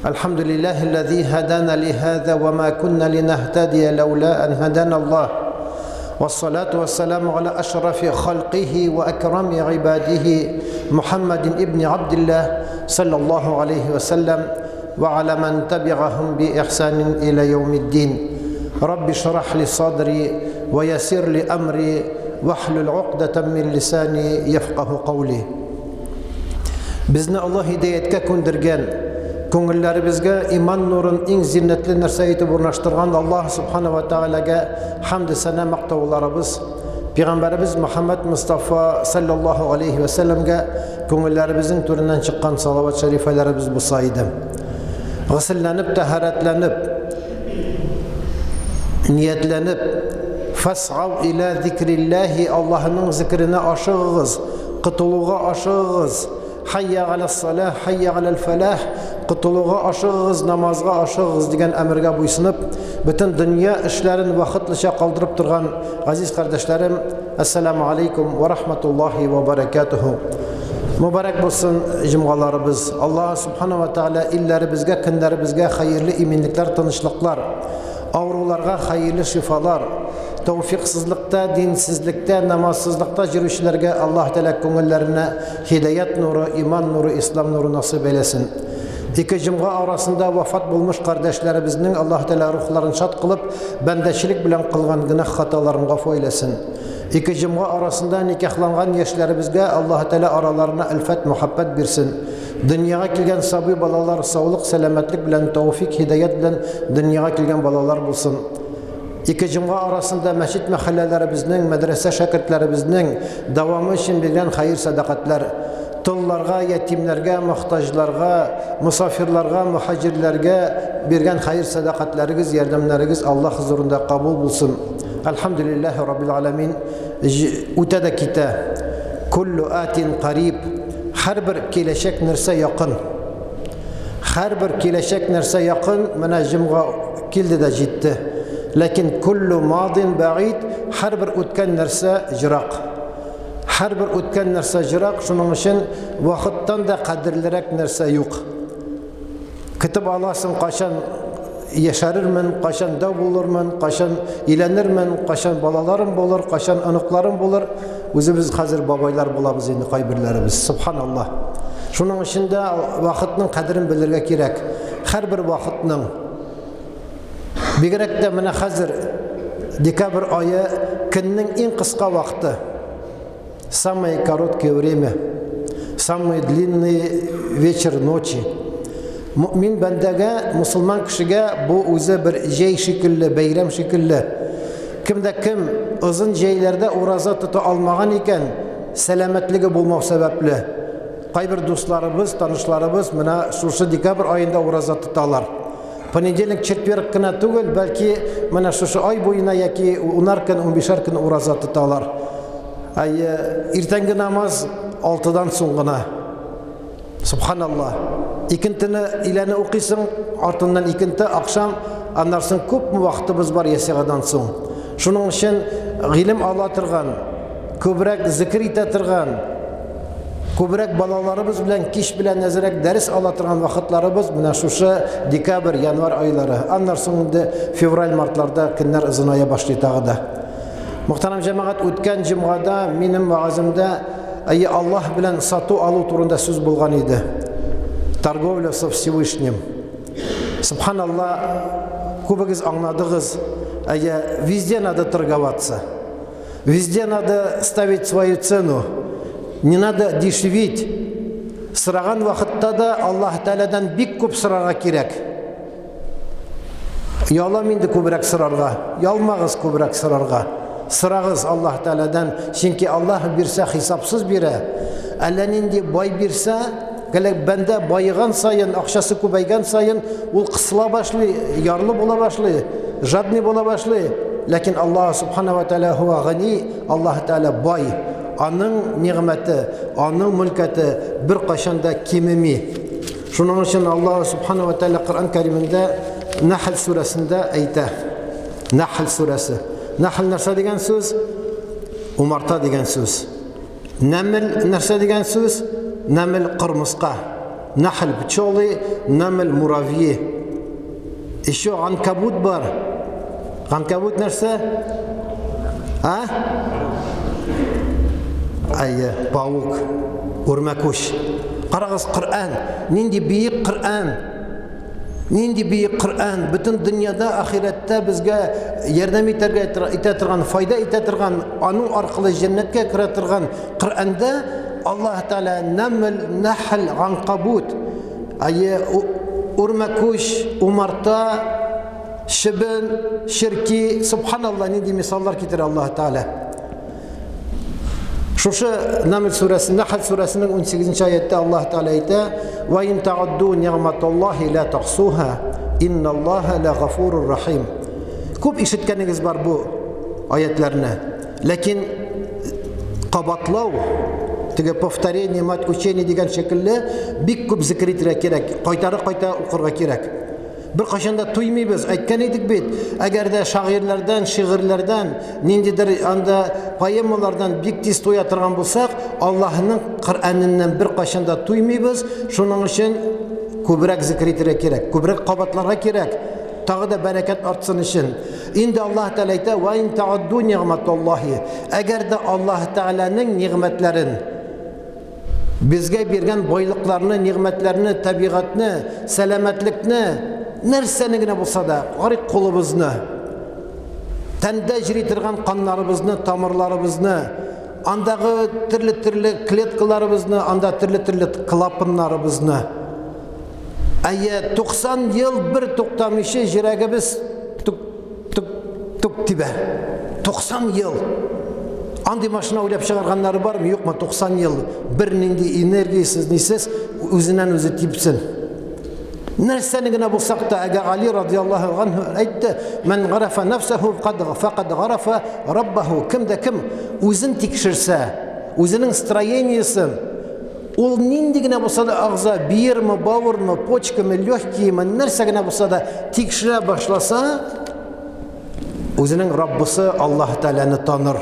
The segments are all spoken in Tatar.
الحمد لله الذي هدانا لهذا وما كنا لنهتدي لولا أن هدانا الله والصلاة والسلام على أشرف خلقه وأكرم عباده محمد ابن عبد الله صلى الله عليه وسلم وعلى من تبعهم بإحسان إلى يوم الدين. رب اشرح لي صدري ويسر لي أمري واحلل عقدة من لساني يفقه قولي. بإذن الله هدايتك كندرجان көңілләребезгә иман нурын иң зиннәтле нәрсә итеп урнаштырган Аллаһ Субханаһу ва Таалагә хәмд сана мактауларыбыз, Пәйгамбәрбез Мөхәммәд Мустафа саллаллаһу алейхи ва салламга көңілләребезнең түреннән чыккан салават шәрифәләребез булса иде. Гысылланып, тәһарәтләнеп, ниятләнеп, фасгау иля зикриллаһи, Аллаһның зикренә ашыгыгыз, кытылуга ашыгыгыз. Hayya alas salah, hayya alal falah, qutuluğa aşığız, namazga aşığız degan əmrgə buysınıb, bütün dünya işlərin vaxtlıca qaldırıb turğan aziz qardaşlarım, assalamu aleykum ve rahmetullahi ve berekatuhu. Mübarək olsun cümğalarımız. Allah subhanahu wa ta'ala illərimizə, günlərimizə xeyirli iminliklər, tanışlıqlar, avrularga xeyirli şifalar, tevfiksizlikte, dinsizlikte, namazsızlıkta yürüyüşlerge Allah Teala köngüllerine hidayet nuru, iman nuru, İslam nuru nasip eylesin. İki cümğa arasında vefat bulmuş kardeşlerimizin Allah Teala ruhlarını şad kılıp bendeçilik bilen kılgan günah hatalarını gafo eylesin. İki cümğa arasında nikahlangan yaşlarımızga Allah Teala aralarına elfet muhabbet birsin. Dünyaya kilgen sabi balalar sağlık, selametlik bilen tevfik, hidayet bilen dünyaya kilgen balalar bulsun. İki cümğa arasında meşit mahallelerimizin, medrese şakirtlerimizin devamı için bilen hayır sadakatler, tıllarga, yetimlerge, muhtajlarga, misafirlarga, muhacirlerge birgen hayır sadakatleriniz, yardımlarınız Allah huzurunda kabul bulsun. Elhamdülillahi Rabbil Alemin. Utada kita, kullu atin qarib, her bir kileşek nerse yakın. Her bir kileşek nerse yakın, mena cümğa kildi de ciddi. Lakin kullu madin ba'id, her bir o'tgan narsa jiroq. Her bir o'tgan narsa jiroq, shuning uchun vaqtdan da qadrliroq narsa yo'q. Kitib olasin, qachon yasharman, qachon dav bo'lurman, qachon ilanirman, qachon bolalarim bo'lar, qachon aniqlarim bo'lar. O'zimiz hozir boboylar bo'lamiz endi qaybirlarimiz. Subhanalloh. Shuning uchun da vaqtning qadrini bilirga kerak. Har bir vaqtning Бигрәк тә менә хәзер декабрь айы көннең иң кыска вакыты. Самое короткое время, самый длинный вечер ночи. Мөмин бәндәгә, мусулман кешегә бу үзе бер җәй шикелле, бәйрәм шикелле. Кемдә кем озын җәйләрдә ураза тота алмаган икән, сәламәтлеге булмау сәбәпле. Кайбер дусларыбыз, танышларыбыз менә шушы декабрь айында ураза тоталар. Понедельник, четверг кына түгел, бәлки менә шушы ай буена яки 10 көн, 15 көн ураза тоталар. Иртәнге намаз 6-дан соң гына. Субханаллах. Икентене иләне укыйсың, артыннан икенте акшам, аннан соң күп вакытыбыз бар ясагадан соң. Шуның өчен гыйлем ала торган, күбрәк зикр итә торган, күбрәк балаларыбыз белән кич белән әзрәк дәрес ала торган вакытларыбыз менә шушы декабрь, январь айлары. Аннан соң инде февраль-мартларда көннәр ызыная башлый тагы да. Мөхтәрәм җәмәгать, үткән җомгада минем ваазымда Аллаһ белән сату алу турында сүз булган иде. Торговля со Всевышним. Субханаллах, күбегез аңладыгыз. Везде надо торговаться. Везде надо ставить свою цену. Не надо дешевить. Сыраган вакытта да Аллаһ Тааладан бик күп сырарга кирәк. Ялам инде күбрәк сырарга, ялмагыз күбрәк сырарга. Сырагыз Аллаһ Тааладан, чөнки Аллаһ бирсә хисапсыз бирә. Әллә нинди бай бирсә, гелек бәндә байыган сайын, акчасы күбәйгән сайын, ул кысыла башлый, ярлы була башлый, жадный була башлый. Ләкин Аллаһ Субханаһу ва Тааля хуа гани, Аллаһ Тааля бай. Аның нигъмәте, аның мөлкәте бер кашанда кимеми. Шуның өчен Аллаһ Субханаһу ва Тааля Коръан Кәримендә Нахл сүрәсендә әйтә. Нахл сүрәсе. Нахл нәрсә дигән сүз? Умарта дигән сүз. Нәмл нәрсә дигән сүз? Нәмл кырмыска. нахл пчелы, намл муравьи. Еще анкабут бар. Анкабут нәрсә? А? Айя, паук, үрмәкүш. Қарағыз Құр'ан, нинди бейік Құр'ан. Нинди бейік Құр'ан. Бүтін дүнияда, ахиретте бізге ярдәм итә торган, файда итә торган, аның арқылы жәннәткә кірә торган Құр'анда Аллаһ Тәгалә намл, нахл, анкабут, айя, үрмәкүш, умарта, шибен, ширки, субханаллах, нинди мисаллар китерә Аллаһ Тәгалә. Шушы Намл сүрәсендә, Нахл сүрәсенең 18-нче аятта Аллаһ Тәгалә әйтә: "Ва ин та'удду ни'маталлаһи ла тахсуха, инналлаһа ла гафурур рахим." Күп ишеткәнегез бар бу аятларны. Ләкин кабатлау, теге повторение, мат учение дигән шикелле бик күп зикр итәргә кирәк. Кайта укырга кирәк. Бер кашанда туймыйбыз, әйткән идек бит. Әгәр дә шагыйрьләрдән, шигырьләрдән, ниндидер анда поэмалардан бик тиз туя торган булсак, Аллаһның Коръәненнән бер кашанда туймыйбыз. Шуның өчен күбрәк зикр итәргә кирәк, күбрәк кабатларга кирәк. Тагы да бәрәкәт артсын өчен. Инде Аллаһ Тәгалә әйтә: "Ва ин та'удду ни'маталлаһи." Әгәр дә Аллаһ Тәгаләнең нигъмәтләрен, безгә биргән байлыкларны, нигъмәтләрне, табигатьне, сәламәтлекне, нәрсәне генә булса да, гарик кулыбызны, тәндә җири торган каннарыбызны, тамырларыбызны, андагы төрле клеткаларыбызны, анда төрле клапаннарыбызны. Әйе, 90 ел бер туктамыйча йөрәгебез тук тибә. 90 ел. Андый машина уйлап чыгарганнары бармы, юкмы? 90 ел бер нинди энергиясез, нисез үзеннән үзе типсен. Нәрсәне генә булсак та, әгәр Али радиллаһу анһу әйтте: "Мен гарафа нафсаху фақад гарафа раббаху." Кемдә кем үзен тикшерсә, үзенең строениесен, ул нинди генә булса да агза, биерме, бавырмы, почкамы, легкийме, нәрсә генә булса да тикшерә башласа, үзенең Раббысы Аллаһ Тәгаләне таныр.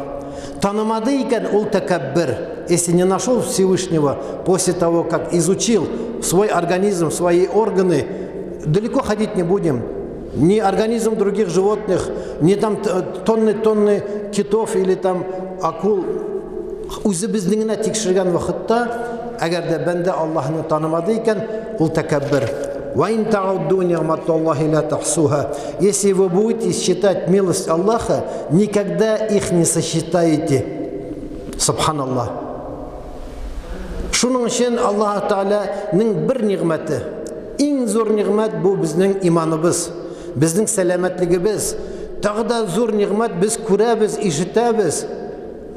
Танымады икән, ул тәкәббер. Если не нашел Всевышнего после того, как изучил свой организм, свои органы, далеко ходить не будем. Ни организм других животных, ни там тонны китов или там акул. Үзебезнең генә тикшергән вакытта, әгәр дә бәндә Аллаһны танымады икән, ул тәкәббер. Ва ин та'удду ни'маталлаһи ла тахсуха. Если вы будете считать милость Аллаха, никогда их не сосчитаете. Субханаллах. Шуның өчен Аллаһ Тәгаләнең бер ниғмәте, иң зур ниғмәт бу безнең иманыбыз, безнең сәламәтлегебез. Тагы да зур ниғмәт без күрәбез, ишетәбез.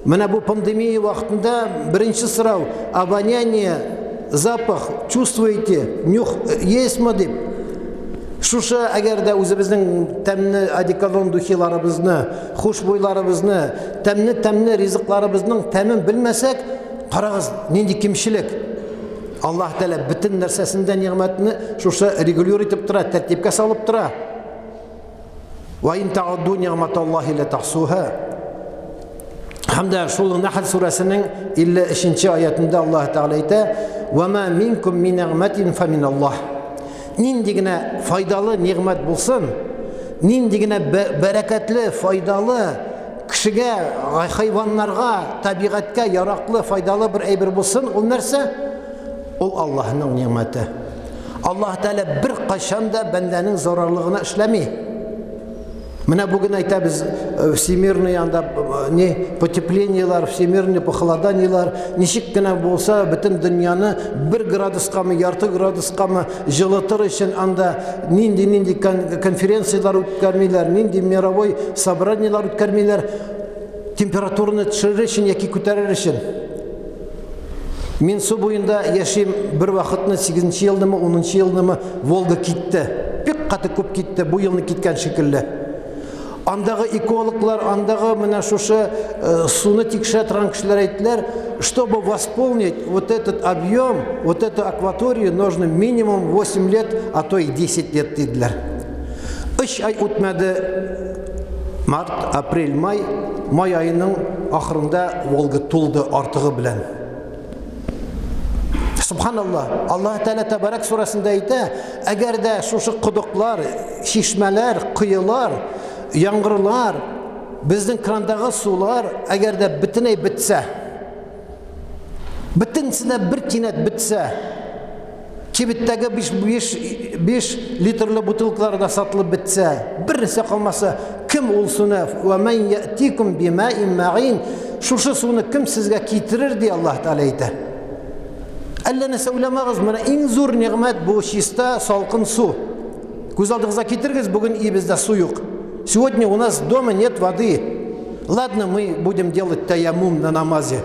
Менә бу пандемия вакытында беренче сорау: обоняние, запах чувствуете, нюх есть-ме дип. Шушы әгәр дә үзебезнең тәмне одеколон духиларыбызны, хушбуйларыбызны, тәмне ризыкларыбызның тәмен белмәсәк, карагыз, нинди кимчилек. Аллаһ Тәгалә бөтен нәрсәсендә ниғмәтне шушы регулюр итеп тора, тәртипкә салып тора. Ва ин та'удду ни'маталлаһи ла тахсуха. Хамда шул Нахл сүрәсенең 53-нче аятында Аллаһ Тәгалә әйтә: "Ва ма минкум мин ни'матин фа миналлаһ." Нинди генә файдалы ниғмәт булсын, нинди генә бәрәкәтле, файдалы, кешегә, хайваннарга, табигатькә яраклы, файдалы бер әйбер булсын, ул нәрсә? Ул Аллаһның ниғмәте. Аллаһ Тәгалә бер кашан да бәндәнең зарарлыгына эшләми. Менә бүген әйтәбез, всемирный анда не потеплениелар, всемирный похолоданиелар, ничек кенә булса бөтен дөньяны 1 градускамы, ярты градускамы җылытыр өчен анда нинди конференциялар үткәрмиләр, нинди мировой собраниелар үткәрмиләр, температураны төшерер өчен яки күтәрер өчен. Мин су буенда яшим, бер вакытны 8-нче елдымы, 10-нче елдымы Волга китте. Бик каты күп китте, бу елны киткән шикелле. Андагы экологлар, андагы менә шушы суны тикшерә торган кешеләр әйттеләр, чтобы восполнить вот этот объем, вот эту акваторию, нужно минимум 8 лет, а то и 10 лет диделәр. 3 ай үтмәде, март, апрель, май айының ахырында Волга тулды артыгы белән. Subhanallah. Allah Teala Tebarek surasında ayta, eğer de şu kuduklar, şişmeler, kıyılar, yağmurlar, bizden krandağı sular eğer de bütüney bitse, bütünsüne bir kinet bitse, kibitteki 5 litrli butulkalarda satılıp bitse, birisi kalmasa, kim olsuna ve men ye'tikum bima'in ma'in, şu sunu kim sizge kitirir diye Allah Teala ayta. Allah'ını söylemağız, bana en zor nimet bu şista salkın su. Göz aldığınıza getiririz, bugün iyi bizde su yok. Сегодня у нас дома нет воды. Ладно, мы будем делать таяммум на намазе.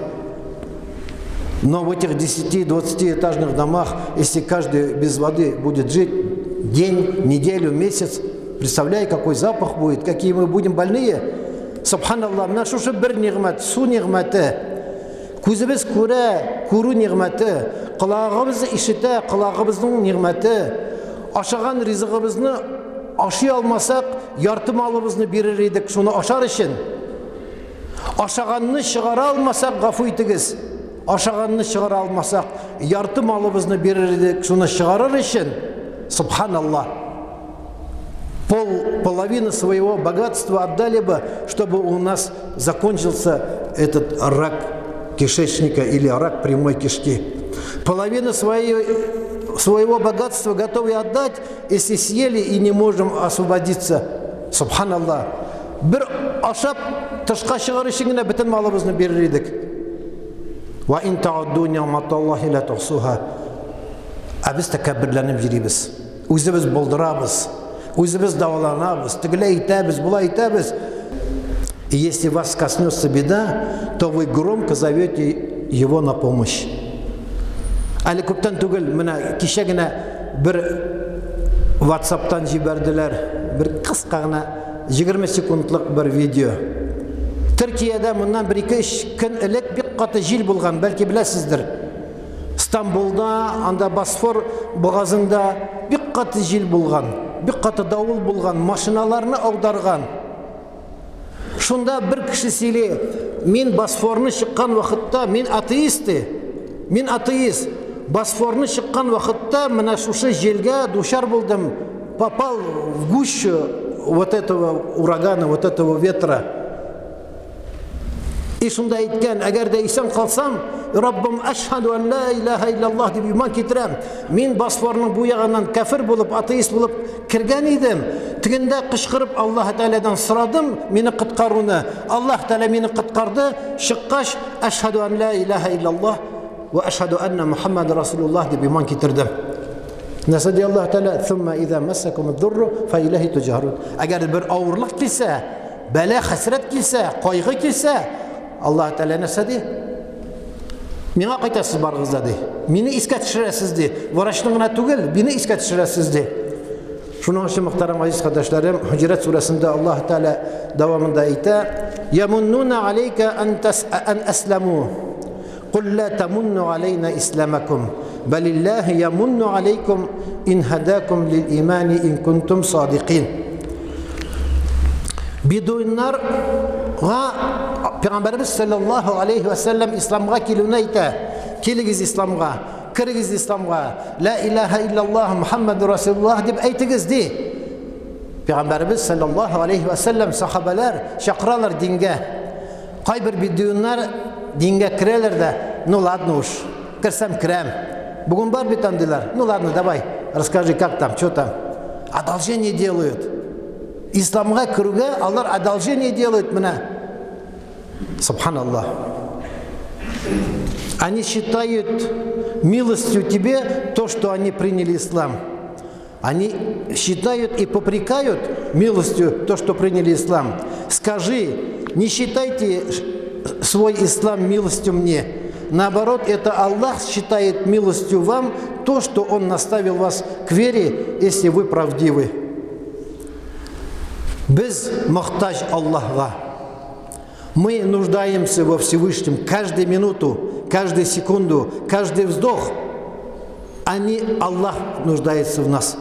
Но в этих 10-20 этажных домах, если каждый без воды будет жить день, неделю, месяц, представляй, какой запах будет, какие мы будем больные. Субханаллах, мына шушы бир нигмат, су нигматы. Көзебез көру нигматы, құлағыбыз ишите, құлағыбыздың нигматы. Ашаған ризығыбызны ашый алмасақ, ярты малыбызны берер едік, шуны ашар үшін. Ашағанны шығара алмасақ, ғафу етіңіз. Ашағанны шығара алмасақ, ярты малыбызны берер едік, шуны шығарар үшін. Субханаллах. Половину своего богатства отдали бы, чтобы у нас закончился этот рак кишечника или рак прямой кишки. Половину своего богатства готовы отдать, если съели и не можем освободиться. Субханаллах. Bir ашап, тышқа шығар үшін генә бөтен малыбызны берер идек. Ва ин таудду ниъматаллахи ла тухсуха. Без тәкәбберләнеп йөрибез. Үзебез булдырабыз. Үзебез даваланабыз. Тегеләй әйтәбез, булай әйтәбез. И если вас коснется беда, то вы громко зовете его на помощь. Әлі көптен түгел, мына кеше генә бір WhatsApp-тан җибәрделәр, бір кыска гына 20 секундлык бір видео. Төркиядә моннан 1-2 көн элек бик каты җил булган, бәлки беләсездер. Стамбулда, анда Босфор бугазында бик каты җил булган, бик каты давыл булган, машиналарны аударган. Шунда bir кеше сөйли, мин Босфорны чыккан вакытта, мин атеист. Босфорны чыккан вакытта менә шушы җилгә дучар булдым, попал в гущу вот этого урагана, вот этого ветра. И шунда әйткән, әгәр дә исән калсам, Раббым ашһаду ан ла илаха иллаллах дип иман китерәм. Мин Босфорның бу ягыннан кафир булып, атеист булып кергән идем. Тегендә кычкырып Аллаһ Тәаләдән сорадым мине кыткаруны. Аллаһ Тәалә мине кыткарды. Чыккач, ашһаду ан ла илаха иллаллах ва ашһаду анна Мухаммад расулуллах дип иман китердем. Нәрсә ди Аллаһ Тәалә? Сумма иза массакум ад-дурру фа илаһи туҗарун. Әгәр бер авырлык килсә, бәла хәсрәт килсә, кайгы килсә, Аллаһ Тәалә нәрсә ди? Миңа кайтасыз барыгыз ди. Мине искә төшерәсез ди. Врачның гына түгел, мине искә төшерәсез ди. Шуның өчен мөхтәрәм азиз кардәшләрем, Хуҗрат сүрәсендә Аллаһ Тәалә дәвамында әйтә: "Ямуннуна алейка ан асламу. Кул ла тамунну алейна исламакум, балиллаһи ямунну алейкум ин хадакум лил имани ин кунтум садиқин." Бидуиннарга Пәйгамбәрбез саллаллаһу алейхи ва саллям исламга килүне әйтә. Килегез исламга, кирегез исламга, ла илаха иллаллаһ Мухаммаду расулуллаһ дип әйтегез ди. Пәйгамбәрбез саллаллаһу алейхи ва саллям сахабалар чакыралар дингә. Кайбер бидуиннар дингә керәләр дә, ну ладно уж, керсәм керәм. Бүген бар бит андыйлар. Ну ладно, давай, расскажи, как там, что там. Одолжение делают. Исламга кирүгә алар одолжение делают менә. Субханаллах. Они считают милостью тебе то, что они приняли ислам. Они считают и попрекают милостью то, что приняли ислам. Скажи, не считайте свой ислам милостью мне. Наоборот, это Аллах считает милостью вам то, что Он наставил вас к вере, если вы правдивы. Без мохтаж Аллаха. Мы нуждаемся во Всевышнем каждую минуту, каждую секунду, каждый вздох. Аллах нуждается в нас.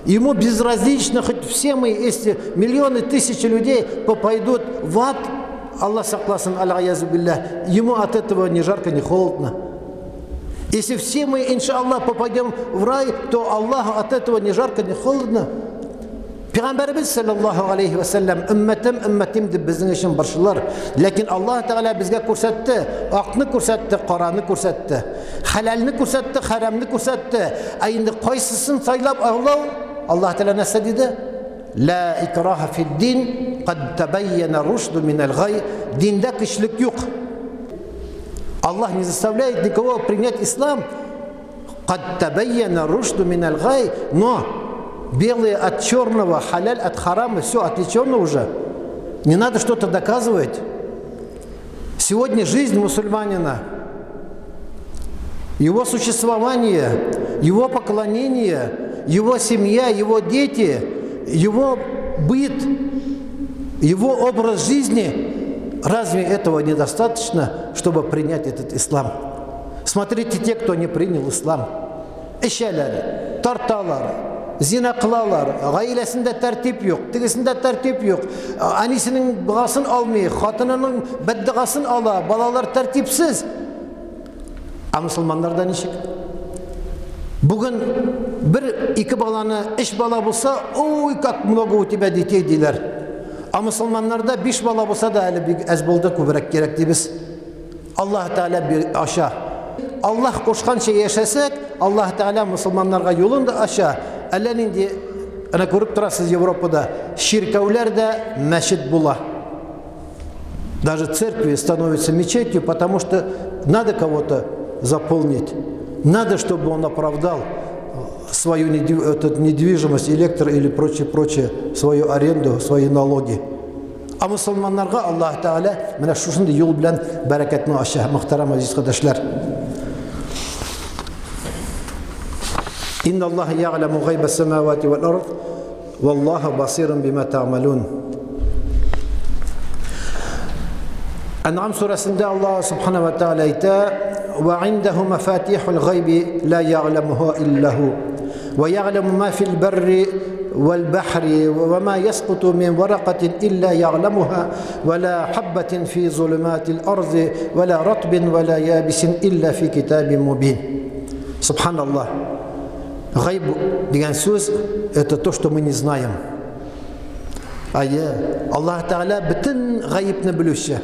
Ему безразлично, хоть все мы, если миллионы, тысячи людей пойдут в ад, Аллах сакласын, аль-аязу билля, ему от этого ни жарко, ни холодно. Если все мы, иншаллах, попадем в рай, то Аллаху от этого ни жарко, ни холодно. Peygamberimiz sallallahu aleyhi ve sellem ümmetim de bizim için barışırlar. Lakin Allah Teala bizge kursattı, akını kursattı, qaranı kursattı, halalini kursattı, haramını kursattı. Ayında qaysısını saylab ağlav, Allah Teala nasıl dedi? La ikraha fid din, qad tebayyana rushdu minel gay. Dinde kışlık yok. Allah не заставляет никого принять ислам. Qad tebayyana rushdu minel gay. Но белое от черного, халяль от харама, все отличено уже. Не надо что-то доказывать. Сегодня жизнь мусульманина, его существование, его поклонение, его семья, его дети, его быт, его образ жизни, разве этого недостаточно, чтобы принять этот ислам? Смотрите, те, кто не принял ислам. Эшелер, тарталар, zina kılalar, gailesinde tertip yok, tigisinde tertip yok, anisinin bağısını almıyor, hatınının beddiğasını ala, balalar tertipsiz. Ama Müslümanlarda nişik? Bugün bir iki balanı, iş bala bulsa, oy kak много у тебя детей diler. Ama Müslümanlarda 5 bala bulsa da öyle bir ezbolda kubrak gerekli biz. Allah Teala bir aşağı. Allah koşkan şey yaşasak, Allah Teala Müslümanlarga yolunda aşağı. Әлләнин ди, ана күреп торасыз Европада, ширкәүләрдә мәчет була. Даже церкви становятся мечетью, потому что надо кого-то заполнить. Надо, чтобы он оправдал свою недвижимость, электро или прочее, свою аренду, свои налоги. А мусульманнарга Аллах Таала менә шушындый юл белән бәрәкәтне ача, мөхтәрәм азиз кардәшләр. إن الله يعلم غيب السماوات والأرض والله بصير بما تعملون. أنعام سورة الله سبحانه وتعالى وعنده مفاتيح الغيب لا يعلمها إلا هو ويعلم ما في البر والبحر وما يسقط من ورقة إلا يعلمها ولا حبة في ظلمات الأرض ولا رطب ولا يابس إلا في كتاب مبين. سبحان الله. Гайб деген сөз – это то, что мы не знаем. Аллах Та'аля бүтін гайбны білуші.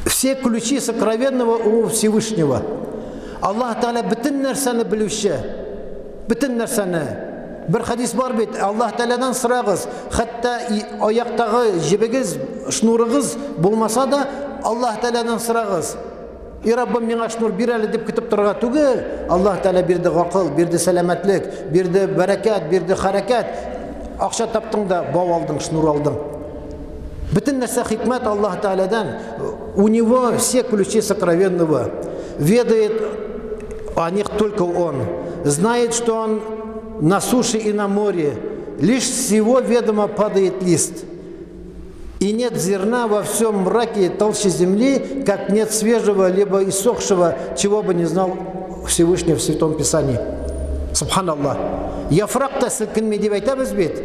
Все ключи сокровенного у Всевышнего. Аллах Та'аля бүтін нәрсәні білуші. Бүтін нәрсәні. Bir hadis бар бит, Аллах Та'алядан сұрағыз, хатта аяқтағы жебегіз, шнурығыз болмаса да, Аллах Та'алядан сұрағыз. И Раббым миңа шнур бир әле дип көтеп торырга түгел. Аллах Таala бирде гакыл, бирде сәламәтлек, бирде бәрәкәт, бирде хәрәкәт. Акча таптың да бау алдың, шнур алдың. Бүтән нәрсә хикмәт Аллах Тааладан. У него все ключи сокровенного. Ведает о них только он. Знает, что он на суше и на море. Лишь с его ведома падает лист. И нет зерна во всем мраке толще земли, как нет свежего, либо иссохшего, чего бы не знал Всевышний в Святом Писании. Субханаллах. Яфрак-то сылкынми деп айтабыз бит.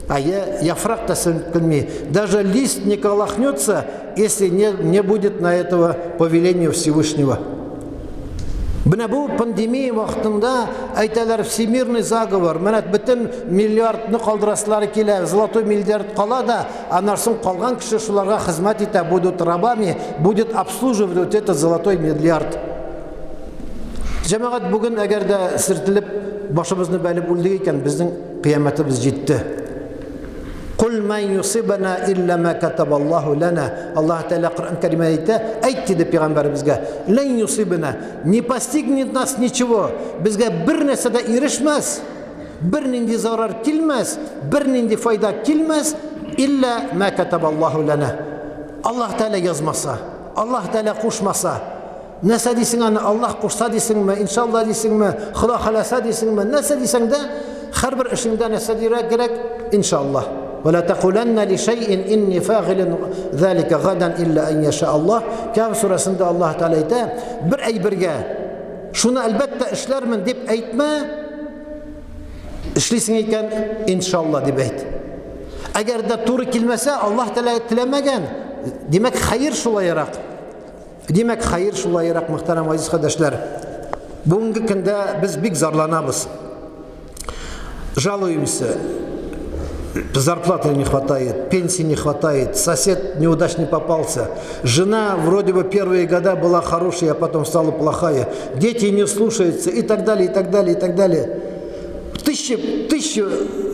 Яфрак-то сылкынми. Даже лист не колохнется, если не будет на этого повеления Всевышнего. Бuna bu пандемия вакытында әйтәләр всемирный заговор. Менә бөтен миллиардны калдырасылары килә, золотой миллиард кала да, анарсын калган кеше шуларга хезмәт итә, будут рабами, будет обслуживать этот золотой миллиард. Җәмәгать бүген әгәр дә сиртелеп башыбызны бәлеп үлдек икән, безнең кыямәтебез җитте. Кул ман юсибана илля ма катабаллаху лана. Аллаһ Таала Коръән кәримәдә әйтте дип пәйгамбәребезгә, лан юсибана, не постигнет нас ничего. Безгә бер нәрсә дә ирешмәс, бер нинди зарар килмәс, бер нинди файда килмәс, илля ма катабаллаху лана. Аллаһ Таала язмаса, Аллаһ Таала кушмаса. Нәрсә дисең аны Аллаһ кушса дисеңме, иншалла дисеңме, Хода халаса дисеңме, нәрсә дисәң дә, һәрбер эшеңдә нәрсә дирәк кирәк, иншалла. ولا تقولن لشيء إني فاعل ذلك غدا إلا أن يشاء الله. Kaf surasında Allah Teala ayta, bir ay birga şunu albatta işlermen deb aytma, işlisin ekan inşallah deb ayt. Agar da to'g'ri kelmasa, Alloh Teala tilamagan, demak xayr shulayroq. Демәк, хәер шулайрак, мөхтәрәм азиз кардәшләр. Бүгенге көндә без бик зарланабыз. Жалуемся. Зарплаты не хватает, пенсии не хватает, сосед неудачный попался, жена вроде бы первые года была хорошая, а потом стала плохая, дети не слушаются и так далее, и так далее, и так далее. Тысячи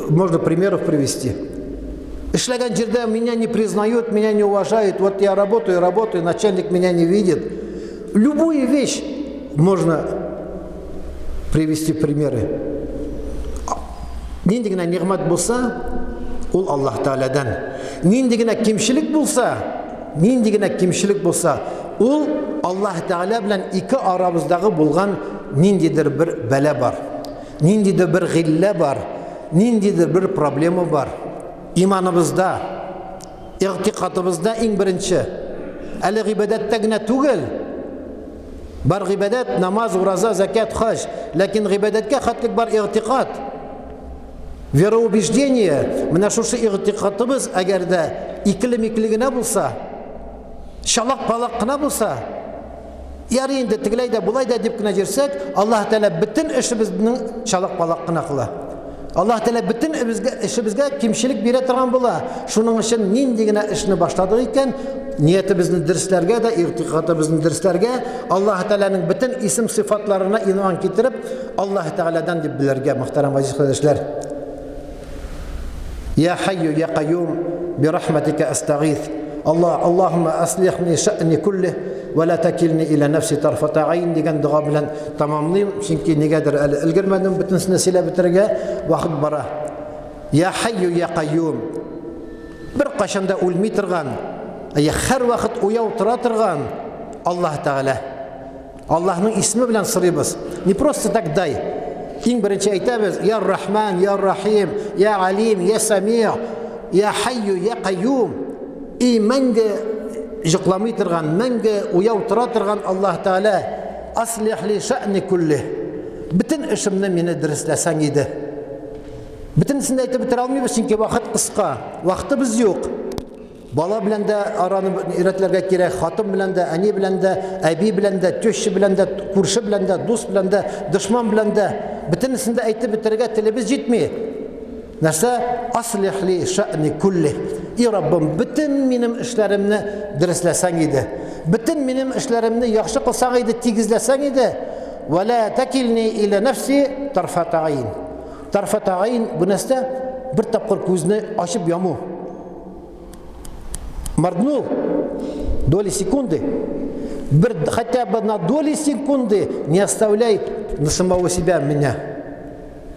можно примеров привести. Эшләгән җирдә меня не признают, меня не уважают, вот я работаю, начальник меня не видит. Любую вещь можно привести примеры. Нинди генә нигъмәт булса, ул Аллаһ Тәгаләдән. Нинди генә кимчелек булса, ул Аллаһ Тәгалә белән ике арабыздагы булган ниндидер бер бәла бар. Ниндидер бер гиллә бар. Ниндидер бер проблема бар. Иманыбызда, игътиқадыбызда иң беренче. Әле гыйбадәттә генә түгел. Бар гыйбадәт, намаз, ураза, закат, хаҗ. Ләкин гыйбадәткә хәтлек бар игътиқад. Вероубеждение, менә шушы игътиқадыбыз әгәр дә икеле-микле генә булса, шалак-палак кына булса, ярый инде тегеләй дә булай да дип кенә җирсәк, Аллаһ Тәгалә бөтен эшебезнең шалак-палак кына кыла. Аллаһ Тәгалә бөтен эшебезгә кимчелек бирә торган була. Шуның өчен нинди генә эшне башладык икән, ниятебезне дөресләргә дә, игътиқадыбызны дөресләргә, Аллаһ Тәгаләнең бөтен исем сыйфатларына иман китереп, Аллаһ Тәгаләдән дип белергә, мөхтәрәм азиз кардәшләр. يا حي يا قيوم برحمتك أستغيث اللهم أصلحني شأني كله ولا تكلني إلى نفسي طرفة عين دигән дуга белән тамамлыйм. Чөнки нигәдер әле өлгермәдем бөтенсенә сөйләп бетергә, вакыт бара. Я хайю я кайюм. Бер кашанда үлми торган, һәр вакыт уяу тора торган Аллаһ Тәгалә. Аллаһның исеме белән сорыйбыз. Не просто так дай. Иң беренче әйтәбез: Я Рахман, Я Рахим, Я Алим, Я Самиъ, Я Хайю, Я Кайюм. И мәңге җыкламый торган, мәңге уяу тора торган Аллаһ Тәгалә. Аслих ли шәъни кулли. Бөтен эшемне мине дөресләсәң иде. Бөтенсен әйтеп бетерә алмыйбыз, чөнки вакыт кыска. Вакытыбыз юк. Бала белән дә араны өйрәтләргә кирәк, хатын белән дә, әни белән дә, әби белән дә, төшче белән дә, күрше белән дә, дус белән дә, дошман белән дә. Бөтенсен дә әйтеп бетергә телебез җитми. Нәрсә? Аслих ли шәъни кулли. И Раббым, бөтен минем эшләремне дөресләсәң иде. Бөтен минем эшләремне яхшы кылсаң иде, тигезләсәң иде. Ва ла такилни иля нафси тарфата айн. Тарфата айн бу нәрсә? Бер тапкыр күзне ачып яму. Моргнул доли секунды, хотя бы на доли секунды не оставляй на самого себя меня.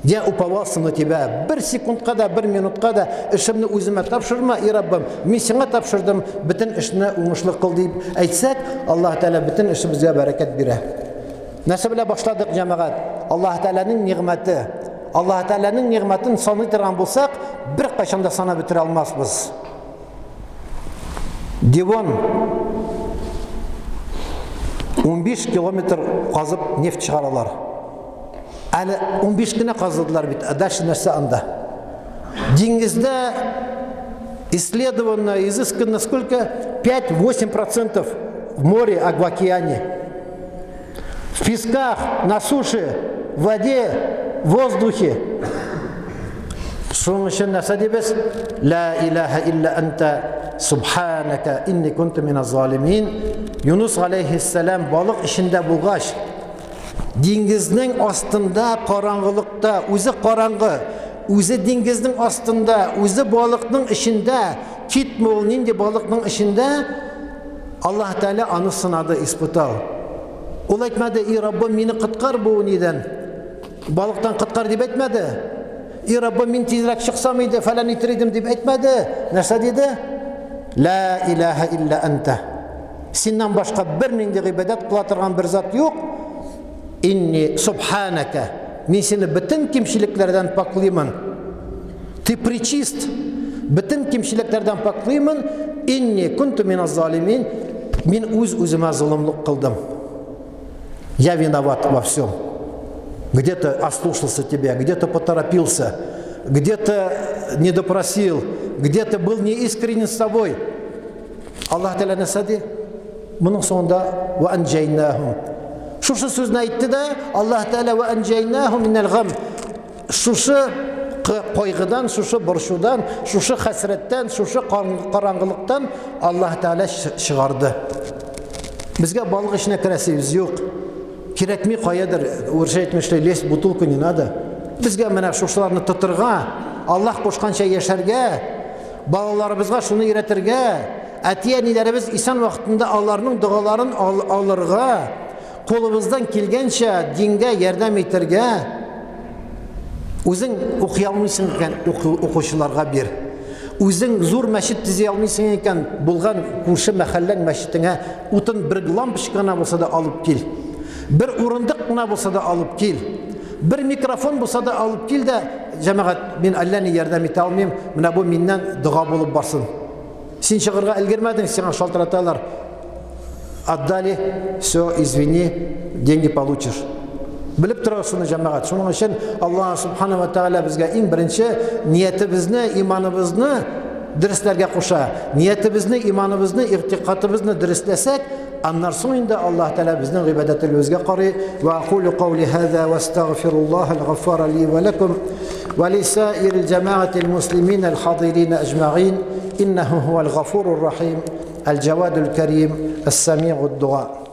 Я уповался на тебя. Бер секундка да, бер минутка да эшемне үземә тапшырма, и Раббым, мин сиңа тапшырдым, бөтен эшне уңышлы кыл дип әйтсәк, Аллаһ Тәгалә бөтен эшебезгә бәрәкәт бирә. Нәрсә белән башладык, җәмәгать? Аллаһ Тәгаләнең нигъмәте. Аллаһ Тәгаләнең нигъмәтен саный торган булсак, бер кайчан да санап бетерә алмаспыз. Девон 15 километр казып нефть чыгаралар. Әле 15 кенә казыдылар бит. Дальше нәрсә анда? Диңгездә исследовано, изыскано сколько? 5-8% в море, а в океане. В песках, на суше, в воде, в воздухе. Шуның өчен нәрсә дибез? Ла илаха илля анта субханака инни кунту миназ залимин. Юнус алейхиссалам балык ишендә булгач, диңгезнең астында караңгылыкта, үзе караңгы, үзе диңгезнең астында, үзе балыкның ишендә, китме ул нинди балыкның ишендә, Аллаһ Тәгалә аны сынады, испытал. Ул әйтмәде: "И Раббым, мине кыткар бу нидән? Балыктан кыткар" дип әйтмәде. "И Раббым, мин тизрәк чыксам иде, фәлән итер идем" дип әйтмәде. Нәрсә диде? Ла илаха илля анта. Синнән башка бер нинди гыйбадат кыла торган бер зат юк. Инни субханака. Мин сине бөтен кимчелекләрдән паклыймын. Ты причист. Бөтен кимчелекләрдән паклыймын. Инни кунту миназ залимин. Мин үземә зулымлык кылдым. Я виноват во всем. Где-то ослушался тебя, где-то поторопился, где-то не допросил, где-то был неискренен с тобой. Аллах Тәгалә нәрсә ди? Моның соңында ва анҗайнахум. Шушы сүзне әйтте дә Аллаһ Тәала ва анҗайнахум минал гам. Шушы кайгыдан, шушы борчудан, шушы хәсрәттән, шушы караңгылыктан Аллаһ Тәала чыгарды. Безгә балык эшенә керәсебез юк. Кирәкми каядыр, үршә әйтмешләр, лес бутылка не надо. Безгә менә шушыларны тотырга, Аллаһ кушканча яшәргә, балаларыбызга шуны өйрәтергә, әти-әниләребез исән вакытында аларның дугаларын алырга, кулыбыздан килгәнчә дингә ярдәм итәргә. Үзең укый алмыйсың икән, укучыларга бир. Үзең зур мәчет төзи алмыйсың икән, булган күрше мәхәлләң мәчетеңә утын бер лампочка гына булса да алып кил. Бер урындык гына булса да алып кил. Бер микрофон булса да алып кил дә, җәмәгать, мин әллә ни ярдәм итә алмыйм, менә бу миннән дуга булып барсын. Син чыгырга өлгермәдең, сиңа шалтыраталар. Отдали, все, извини, деньги получишь. Белеп торасың җәмәгать. Шуның өчен Аллаһ Субхана ва Тааля безгә иң беренче ниятебезне, иманыбызны дөрестләргә куша. Ниятебезне, иманыбызны, игътикадыбызны дөрестләсәк, аннан соң инде Аллаһ Тааля безнең гыйбадәтебезгә карый. Ва aqulu qawli hadha wastaghfirullah al-ghaffara li wa lakum wa li sa'iril jama'ati al-muslimin al-hadirin ajma'in innahu huwal ghafurur rahim al-jawadul karim as-sami'ud du'a.